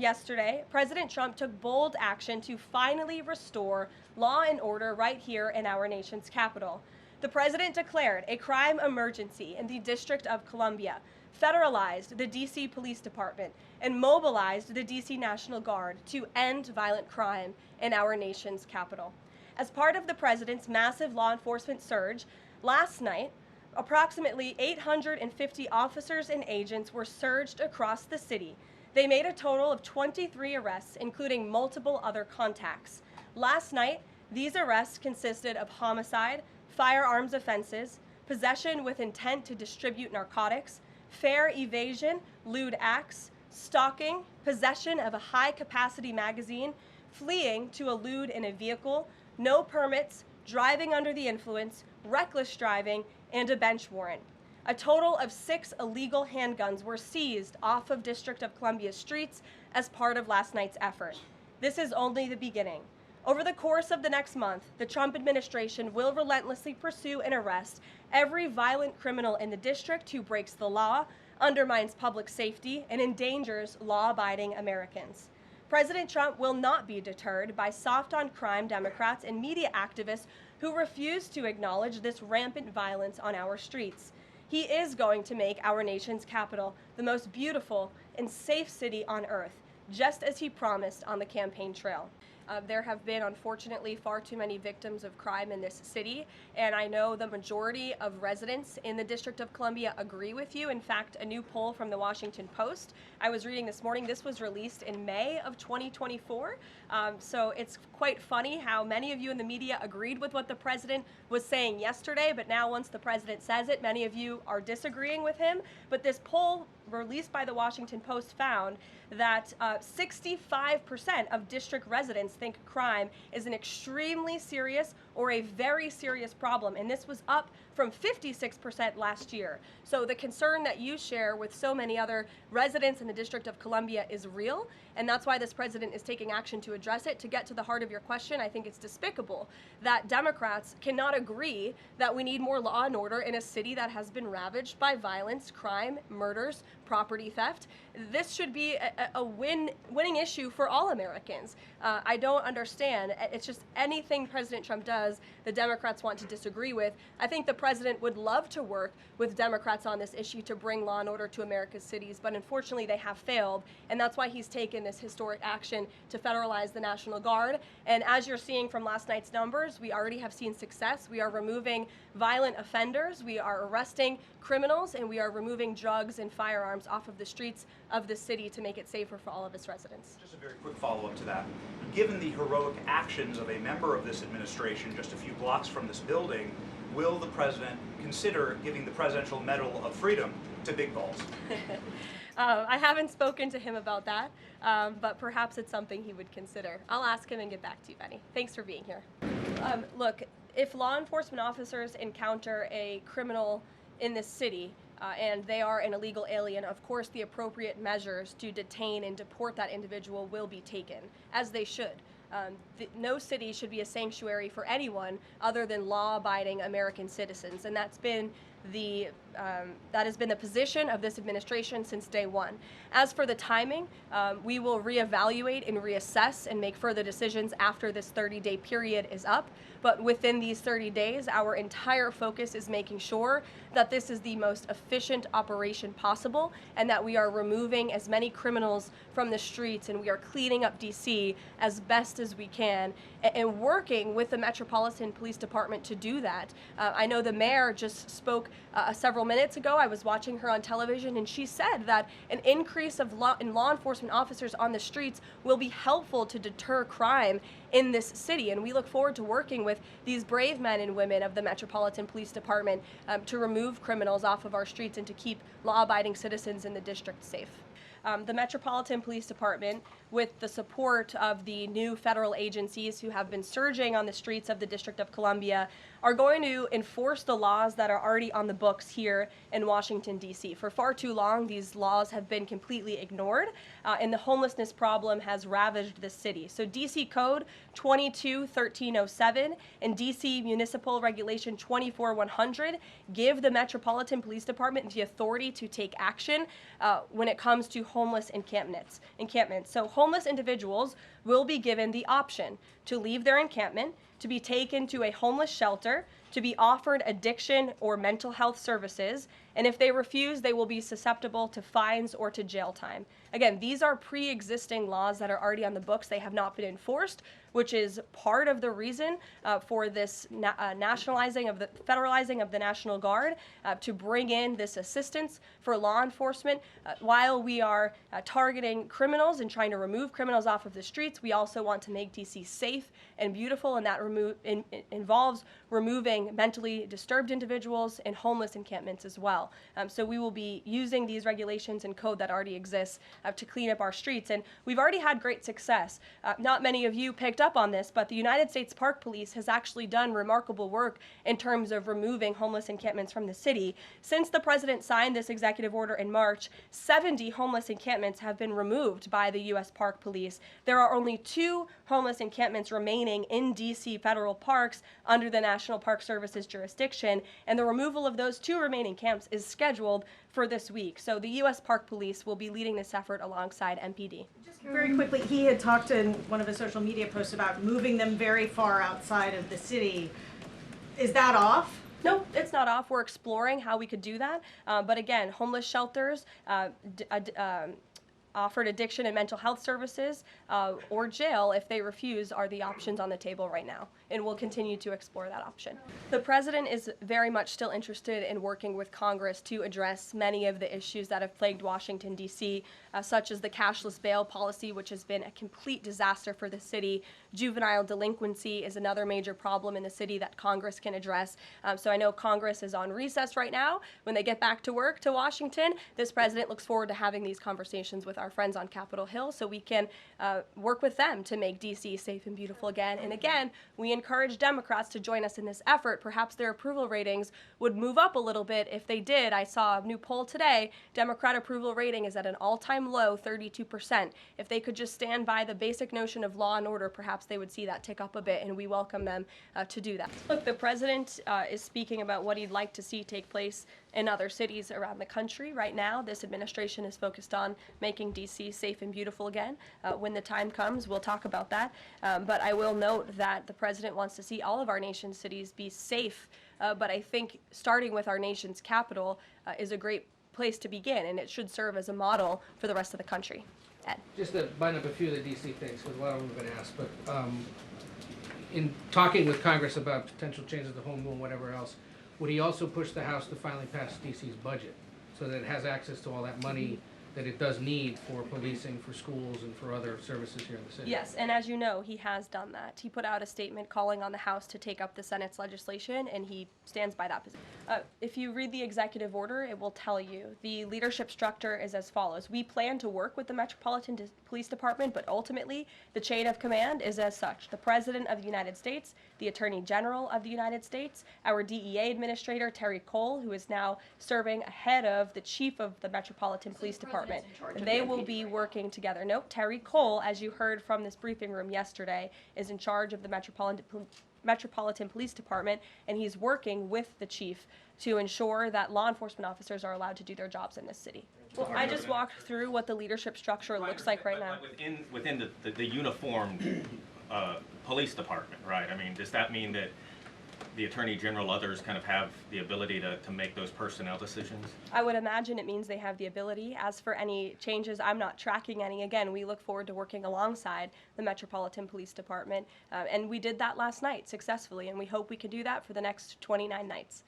yesterday, President Trump took bold action to finally restore law and order right here in our nation's capital. The president declared a crime emergency in the District of Columbia, federalized the D.C. Police Department, and mobilized the D.C. National Guard to end violent crime in our nation's capital. As part of the president's massive law enforcement surge, last night, approximately 850 officers and agents were surged across the city. They made a total of 23 arrests, including multiple other contacts. Last night, these arrests consisted of homicide, firearms offenses, possession with intent to distribute narcotics, fare evasion, lewd acts, stalking, possession of a high-capacity magazine, fleeing to a lewd in a vehicle, no permits, driving under the influence, reckless driving, and a bench warrant. A total of 6 illegal handguns were seized off of District of Columbia streets as part of last night's effort. This is only the beginning. Over the course of the next month, the Trump administration will relentlessly pursue and arrest every violent criminal in the district who breaks the law, undermines public safety, and endangers law-abiding Americans. President Trump will not be deterred by soft-on-crime Democrats and media activists who refuse to acknowledge this rampant violence on our streets. He is going to make our nation's capital the most beautiful and safe city on earth, just as he promised on the campaign trail. There have been, unfortunately, far too many victims of crime in this city, and I know the majority of residents in the District of Columbia agree with you. In fact, a new poll from the Washington Post I was reading this morning, this was released in May of 2024, so it's quite funny how many of you in the media agreed with what the president was saying yesterday, but now once the president says it, many of you are disagreeing with him. But this poll released by the Washington Post found that 65% of district residents think crime is an extremely serious or a very serious problem, and this was up from 56% last year. So the concern that you share with so many other residents in the District of Columbia is real, and that's why this president is taking action to address it. To get to the heart of your question, I think it's despicable that Democrats cannot agree that we need more law and order in a city that has been ravaged by violence, crime, murders, property theft. This should be a winning issue for all Americans. I don't understand. It's just anything President Trump does, the Democrats want to disagree with. I think the president would love to work with Democrats on this issue to bring law and order to America's cities, but unfortunately they have failed, and that's why he's taken this historic action to federalize the National Guard. And as you're seeing from last night's numbers, we already have seen success. We are removing violent offenders, we are arresting criminals, and we are removing drugs and firearms off of the streets of the city to make it safer for all of its residents. Just a very quick follow-up to that. Given the heroic actions of a member of this administration just a few blocks from this building, will the president consider giving the Presidential Medal of Freedom to Big Balls? I haven't spoken to him about that, but perhaps it's something he would consider. I'll ask him and get back to you, Benny. Thanks for being here. Look, if law enforcement officers encounter a criminal in this city, and they are an illegal alien, of course the appropriate measures to detain and deport that individual will be taken, as they should. No city should be a sanctuary for anyone other than law-abiding American citizens, and that has been the position of this administration since day one. As for the timing, we will reevaluate and reassess and make further decisions after this 30-day period is up. But within these 30 days, our entire focus is making sure that this is the most efficient operation possible and that we are removing as many criminals from the streets and we are cleaning up D.C. as best as we can and working with the Metropolitan Police Department to do that. I know the mayor just spoke several minutes ago. I was watching her on television, and she said that an increase of law enforcement officers on the streets will be helpful to deter crime in this city, and we look forward to working with these brave men and women of the Metropolitan Police Department to remove criminals off of our streets and to keep law-abiding citizens in the district safe. The Metropolitan Police Department, with the support of the new federal agencies who have been surging on the streets of the District of Columbia, are going to enforce the laws that are already on the books here in Washington, D.C. For far too long, these laws have been completely ignored, and the homelessness problem has ravaged the city. So D.C. Code 22-1307 and D.C. Municipal Regulation 24-100 give the Metropolitan Police Department the authority to take action when it comes to homeless encampments. So homeless individuals will be given the option to leave their encampment, to be taken to a homeless shelter, to be offered addiction or mental health services, and if they refuse, they will be susceptible to fines or to jail time. Again, these are pre-existing laws that are already on the books. They have not been enforced, which is part of the reason for this federalizing of the National Guard to bring in this assistance for law enforcement. While we are targeting criminals and trying to remove criminals off of the streets, we also want to make DC safe and beautiful, and that involves removing mentally disturbed individuals in homeless encampments as well. So we will be using these regulations and code that already exists to clean up our streets, and we've already had great success. Not many of you picked up on this, but the United States Park Police has actually done remarkable work in terms of removing homeless encampments from the city. Since the president signed this executive order in March, 70 homeless encampments have been removed by the U.S. Park Police. There are only 2 homeless encampments remaining in D.C. federal parks under the National Park Service's jurisdiction, and the removal of those 2 remaining camps is scheduled for this week. So the U.S. Park Police will be leading this effort alongside MPD. Just very quickly, he had talked in one of his social media posts about moving them very far outside of the city. Is that off? No, it's not off. We're exploring how we could do that. But again, homeless shelters, offered addiction and mental health services, or jail if they refuse are the options on the table right now, and we'll continue to explore that option. The president is very much still interested in working with Congress to address many of the issues that have plagued Washington, D.C., such as the cashless bail policy, which has been a complete disaster for the city. Juvenile delinquency is another major problem in the city that Congress can address. So I know Congress is on recess right now. When they get back to work to Washington, this president looks forward to having these conversations with our friends on Capitol Hill so we can work with them to make D.C. safe and beautiful again. And again, we encourage Democrats to join us in this effort. Perhaps their approval ratings would move up a little bit if they did. I saw a new poll today. Democrat approval rating is at an all-time low, 32%. If they could just stand by the basic notion of law and order, perhaps they would see that tick up a bit, and we welcome them to do that. Look, the president is speaking about what he'd like to see take place in other cities around the country. Right now, this administration is focused on making D.C. safe and beautiful again. When the time comes, we'll talk about that. But I will note that the president wants to see all of our nation's cities be safe. But I think starting with our nation's capital is a great place to begin, and it should serve as a model for the rest of the country. Ed. Just to bind up a few of the D.C. things, because a lot of them have been asked, but in talking with Congress about potential changes to home rule and whatever else, would he also push the House to finally pass D.C.'s budget so that it has access to all that money that it does need for policing, for schools, and for other services here in the city? Yes, and as you know, he has done that. He put out a statement calling on the House to take up the Senate's legislation, and he stands by that position. If you read the executive order, it will tell you the leadership structure is as follows. We plan to work with the Metropolitan Police Department, but ultimately the chain of command is as such. The President of the United States, the Attorney General of the United States, our DEA Administrator, Terry Cole, who is now serving ahead of the Chief of the Metropolitan Police Department. And they will be working together. Nope, Terry Cole, as you heard from this briefing room yesterday, is in charge of the Metropolitan Police Department, and he's working with the chief to ensure that law enforcement officers are allowed to do their jobs in this city. Well, I just walked through what the leadership structure looks like right now. Within the uniformed police department, right? I mean, does that mean that the Attorney General, others kind of have the ability to make those personnel decisions? I would imagine it means they have the ability. As for any changes, I'm not tracking any. Again, we look forward to working alongside the Metropolitan Police Department, and we did that last night successfully, and we hope we can do that for the next 29 nights.